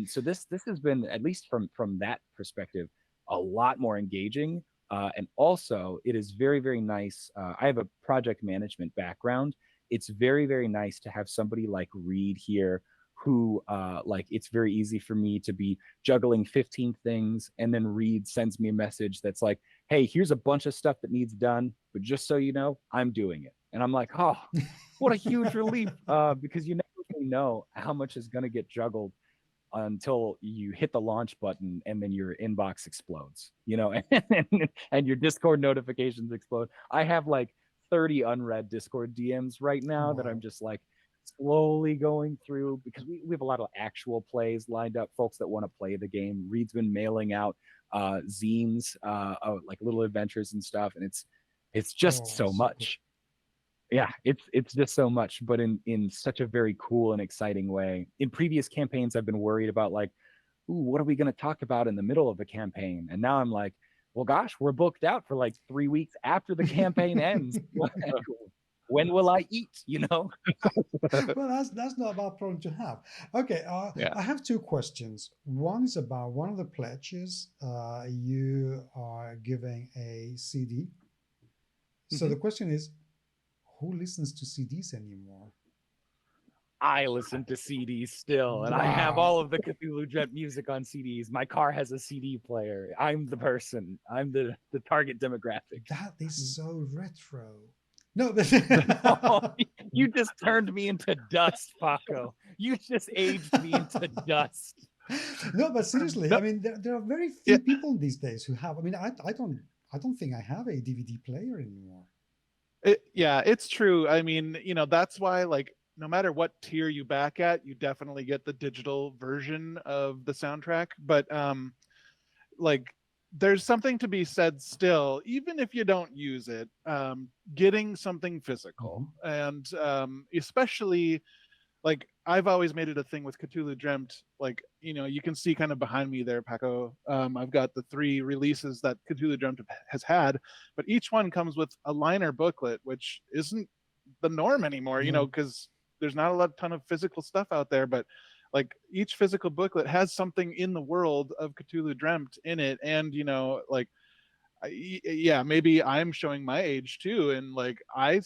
So this has been, at least from that perspective, a lot more engaging. And also, it is very, very nice. I have a project management background. It's very, very nice to have somebody like Reed here who, it's very easy for me to be juggling 15 things, and then Reed sends me a message that's like, hey, here's a bunch of stuff that needs done, but just so you know, I'm doing it. And I'm like, oh, what a huge relief, because you never really know how much is going to get juggled until you hit the launch button and then your inbox explodes, and your Discord notifications explode. I have like 30 unread Discord DMs right now that I'm just like slowly going through, because we have a lot of actual plays lined up, folks that want to play the game. Reed's been mailing out zines, like little adventures and stuff, and it's just so much. Yeah, it's just so much, but in such a very cool and exciting way. In previous campaigns, I've been worried about like, ooh, what are we going to talk about in the middle of a campaign? And now I'm like, well, gosh, we're booked out for like 3 weeks after the campaign ends. When will I eat? Well, that's not a bad problem to have. Okay, I have two questions. One is about one of the pledges. You are giving a CD. So the question is, who listens to CDs anymore? I listen to CDs still, and I have all of the Cthulhu Dreamt music on CDs. My car has a CD player. I'm the person. I'm the target demographic. That is so retro. No, no, you just turned me into dust, Paco. You just aged me into dust. No, but seriously, No, I mean, there are very yeah, few people these days who have. I mean, I don't think I have a DVD player anymore. yeah, it's true. I mean, that's why like no matter what tier you back at, you definitely get the digital version of the soundtrack. But like there's something to be said still, even if you don't use it, getting something Mm-hmm. physical, and especially like I've always made it a thing with Cthulhu Dreamt. Like, you can see kind of behind me there, Paco. I've got the 3 releases that Cthulhu Dreamt has had, but each one comes with a liner booklet, which isn't the norm anymore, No. because there's not a ton of physical stuff out there. But like each physical booklet has something in the world of Cthulhu Dreamt in it. And, like, yeah, maybe I'm showing my age too, and like I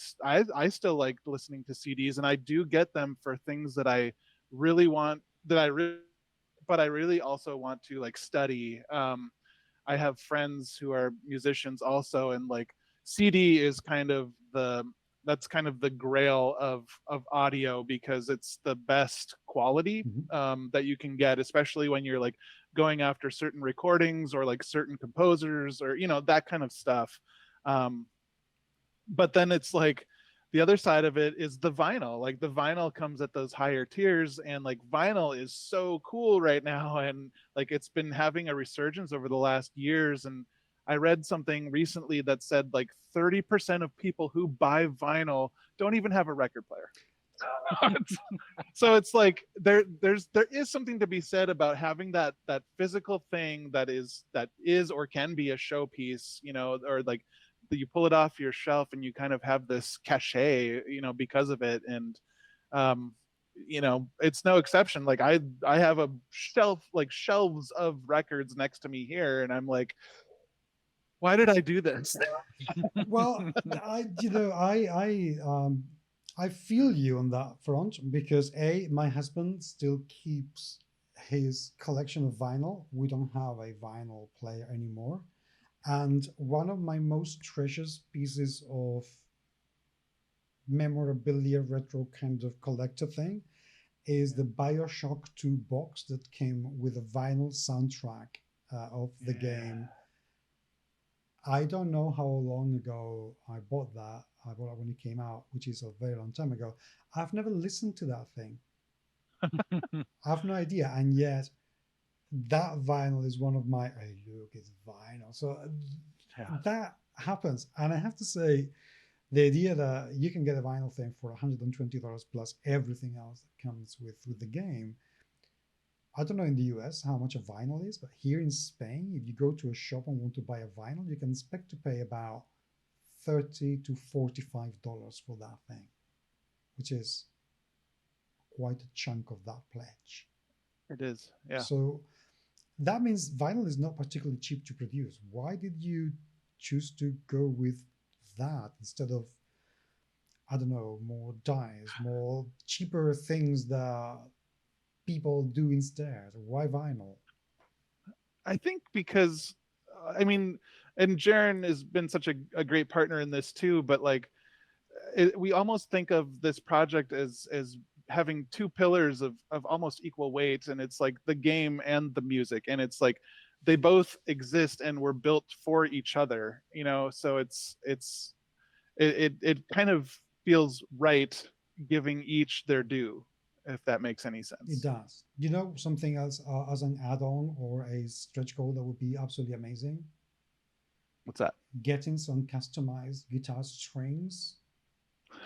still like listening to CDs, and I do get them for things that I really want, but I really also want to like study. I have friends who are musicians also, and like CD is kind of the grail of audio, because it's the best quality Mm-hmm. that you can get, especially when you're like going after certain recordings or like certain composers, or that kind of stuff. um, but then it's like the other side of it is the vinyl. Like the vinyl comes at those higher tiers, and like vinyl is so cool right now, and like it's been having a resurgence over the last years. And I read something recently that said like 30% of people who buy vinyl don't even have a record player. So it's like there is something to be said about having that physical thing that is or can be a showpiece, or like that you pull it off your shelf and you kind of have this cachet, because of it. And um it's no exception. Like I have a shelf, like shelves of records next to me here, and I'm like, why did I do this? Well, I feel you on that front because my husband still keeps his collection of vinyl. We don't have a vinyl player anymore, and one of my most treasures pieces of memorabilia retro kind of collector thing is the BioShock 2 box that came with a vinyl soundtrack of the game. I don't know how long ago I bought that. I bought it when it came out, which is a very long time ago. I've never listened to that thing. I have no idea. And yet, that vinyl is one of my, hey, look, it's vinyl. So Yeah. that happens. And I have to say, the idea that you can get a vinyl thing for $120 plus everything else that comes with the game. I don't know in the US how much a vinyl is, but here in Spain, if you go to a shop and want to buy a vinyl, you can expect to pay about $30 to $45 for that thing, which is quite a chunk of that pledge. It is, yeah. So that means vinyl is not particularly cheap to produce. Why did you choose to go with that instead of, I don't know, more dyes, more cheaper things that people do instead? Why vinyl? I think because I mean, and Jaron has been such a great partner in this too, but like we almost think of this project as having 2 pillars of almost equal weight, and it's like the game and the music, and it's like they both exist and were built for each other, so it kind of feels right giving each their due, if that makes any It sense. does. You know, something else as an add-on or a stretch goal that would be absolutely amazing? What's that? Getting some customized guitar strings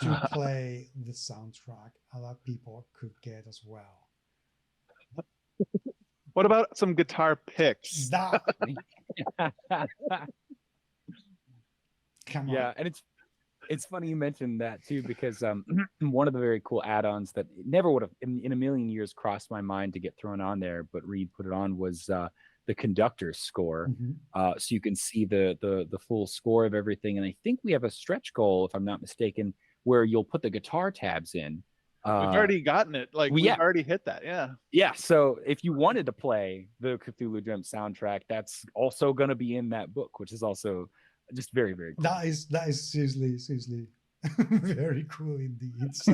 to play the soundtrack that people could get as well. What about some guitar picks? That, come on. Yeah, and it's funny you mentioned that too, because one of the very cool add-ons that never would have in a million years crossed my mind to get thrown on there, but Reed put it on, was the conductor's score. Mm-hmm. So you can see the full score of everything. And I think we have a stretch goal, if I'm not mistaken, where you'll put the guitar tabs in. We've already gotten it. Like we've already hit that. Yeah. Yeah. So if you wanted to play the Cthulhu Dreamt soundtrack, that's also going to be in that book, which is also just very, very cool. That is seriously Very cool indeed. So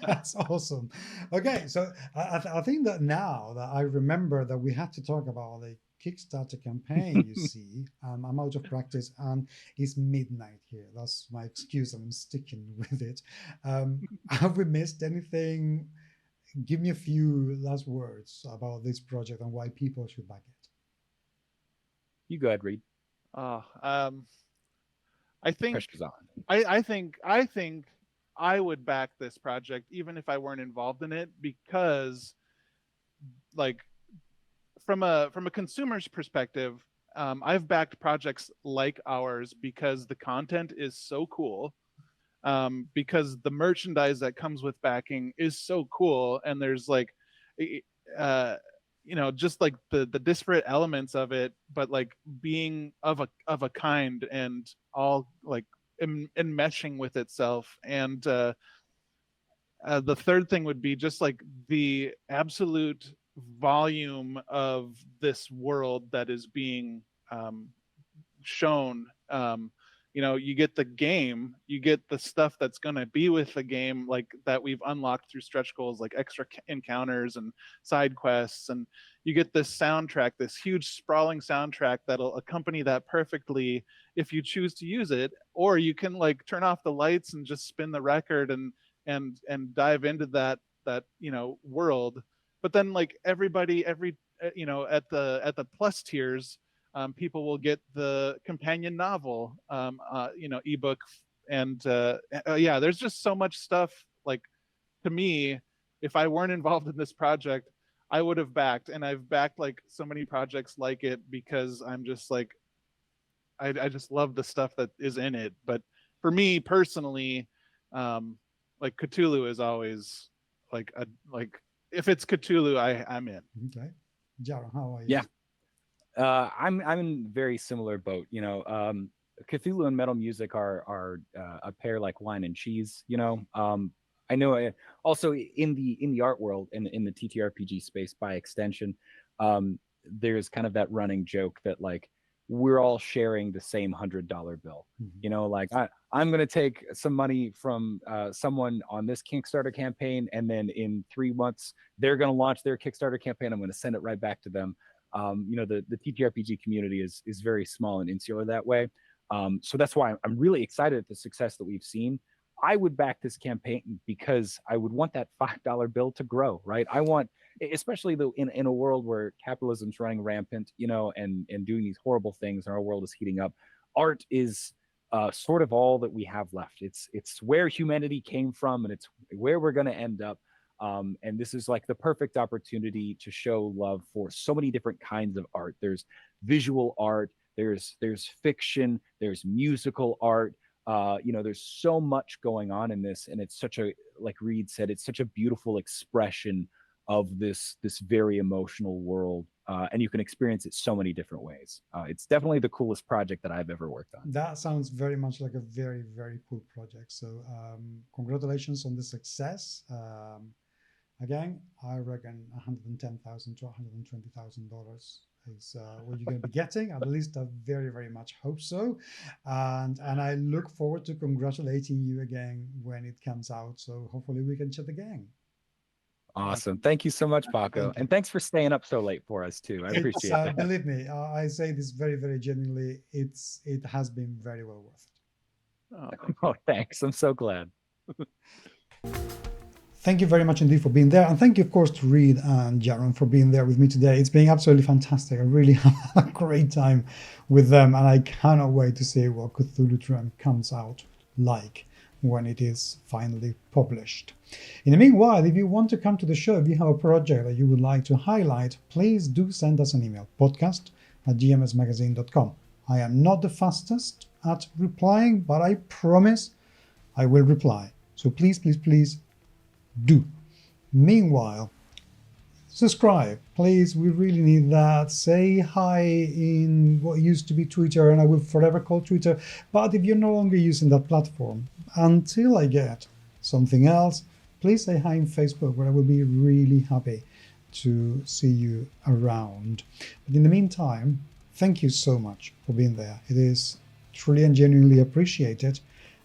that's awesome. Okay, so I think that now that I remember that we have to talk about the Kickstarter campaign, you see, I'm out of practice and it's midnight here. That's my excuse. I'm sticking with it. Have we missed anything? Give me a few last words about this project and why people should back it. You go ahead, Reed. Oh, I think Pressure's on. I think I would back this project even if I weren't involved in it, because like from a consumer's perspective, I've backed projects like ours because the content is so cool, because the merchandise that comes with backing is so cool, and there's like just like the disparate elements of it, but like being of a kind and all like enmeshing with itself. And the third thing would be just like the absolute volume of this world that is being shown. You get the game, you get the stuff that's going to be with the game, like that we've unlocked through stretch goals, like extra encounters and side quests, and you get this soundtrack, this huge sprawling soundtrack that'll accompany that perfectly if you choose to use it, or you can like turn off the lights and just spin the record and dive into that world. But then like every at the plus tiers, people will get the companion novel, ebook, and yeah, there's just so much stuff. Like, to me, if I weren't involved in this project, I would have backed, and I've backed like so many projects like it because I'm just like, I just love the stuff that is in it. But for me personally, like Cthulhu is always like if it's Cthulhu, I'm in. Okay, Jaron, how are you? Yeah. I'm in very similar boat. Cthulhu and metal music are a pair like wine and cheese. I know also in the art world and in the TTRPG space by extension, there's kind of that running joke that like we're all sharing the same $100 bill. Mm-hmm. I'm going to take some money from someone on this Kickstarter campaign, and then in 3 months they're going to launch their Kickstarter campaign. I'm going to send it right back to them. The TTRPG community is very small and insular that way. So that's why I'm really excited at the success that we've seen. I would back this campaign because I would want that $5 bill to grow, right? I want, especially though in a world where capitalism's running rampant, and doing these horrible things, and our world is heating up. Art is sort of all that we have left. It's where humanity came from, and it's where we're going to end up. And this is like the perfect opportunity to show love for so many different kinds of art. There's visual art, there's fiction, there's musical art. There's so much going on in this, and it's such a, like Reed said, it's such a beautiful expression of this very emotional world, and you can experience it so many different ways. It's definitely the coolest project that I've ever worked on. That sounds very much like a very, very cool project. So congratulations on the success. Again, I reckon $110,000 to $120,000 is what you're going to be getting. At least I very, very much hope so. And I look forward to congratulating you again when it comes out. So hopefully we can chat again. Awesome. Thank you so much, Paco. And thanks for staying up so late for us too. I appreciate that. Believe me, I say this very, very genuinely. It has been very well worth it. Oh, thanks. I'm so glad. Thank you very much indeed for being there. And thank you, of course, to Reed and Jaron for being there with me today. It's been absolutely fantastic. I really have a great time with them. And I cannot wait to see what Cthulhu Dreamt comes out like when it is finally published. In the meanwhile, if you want to come to the show, if you have a project that you would like to highlight, please do send us an email, podcast@gmsmagazine.com. I am not the fastest at replying, but I promise I will reply. So please, please, please, do. Meanwhile, subscribe, please. We really need that. Say hi in what used to be Twitter, and I will forever call Twitter. But if you're no longer using that platform, until I get something else, please say hi in Facebook, where I will be really happy to see you around. But in the meantime, thank you so much for being there. It is truly and genuinely appreciated.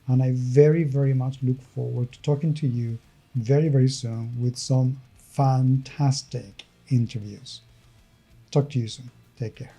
And I very, very much look forward to talking to you very, very soon with some fantastic interviews. Talk to you soon. Take care.